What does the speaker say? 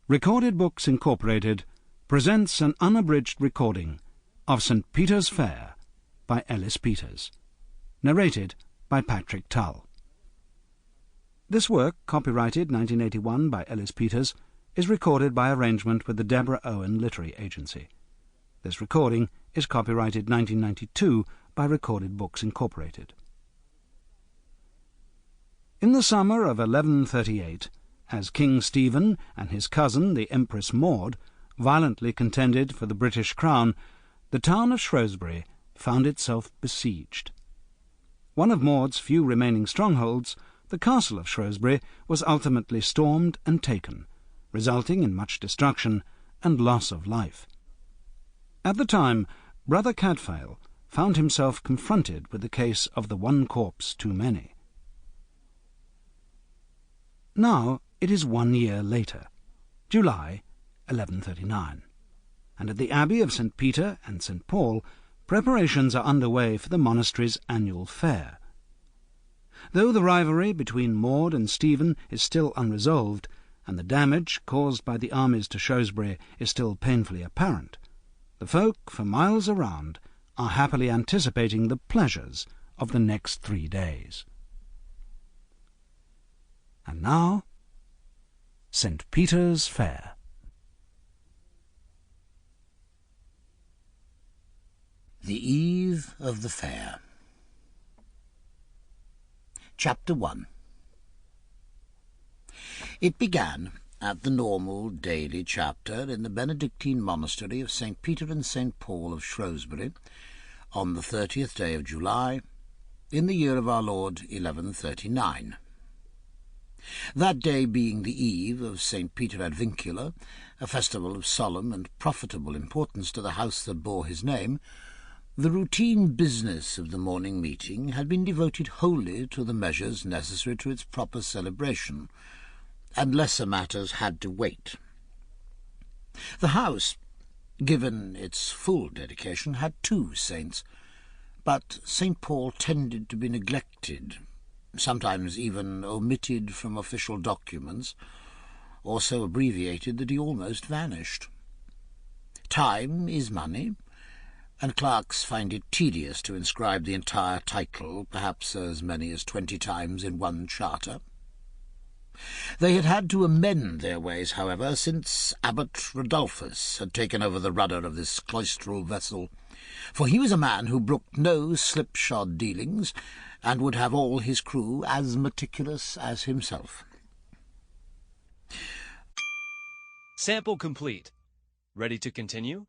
Recorded Books Incorporated presents an unabridged recording of St. Peter's Fair by Ellis Peters, narrated by Patrick Tull. This work, copyrighted 1981 by Ellis Peters, is recorded by arrangement with the Deborah Owen Literary Agency. This recording is copyrighted 1992 by Recorded Books Incorporated. In the summer of 1138, as King Stephen and his cousin, the Empress Maud, violently contended for the British crown, the town of Shrewsbury found itself besieged. One of Maud's few remaining strongholds, the castle of Shrewsbury, was ultimately stormed and taken, resulting in much destruction and loss of life. At the time, Brother Cadfael found himself confronted with the case of the one corpse too many. Now it is 1 year later, July 1139, and at the Abbey of St. Peter and St. Paul preparations are underway for the monastery's annual fair. Though the rivalry between Maud and Stephen is still unresolved, and the damage caused by the armies to Shrewsbury is still painfully apparent, the folk for miles around are happily anticipating the pleasures of the next 3 days. And now, St. Peter's Fair. The Eve of the Fair. Chapter 1. It began at the normal daily chapter in the Benedictine monastery of St. Peter and St. Paul of Shrewsbury on the 30th day of July, in the year of our Lord 1139. That day being the eve of St. Peter ad Vincula, a festival of solemn and profitable importance to the house that bore his name, the routine business of the morning meeting had been devoted wholly to the measures necessary to its proper celebration, and lesser matters had to wait. The house, given its full dedication, had 2 saints, but St. Paul tended to be neglected, sometimes even omitted from official documents, or so abbreviated that he almost vanished. Time is money, and clerks find it tedious to inscribe the entire title, perhaps as many as 20 times in one charter. They had had to amend their ways, however, since Abbot Rodolphus had taken over the rudder of this cloistral vessel, for he was a man who brooked no slipshod dealings, and would have all his crew as meticulous as himself. Sample complete. Ready to continue?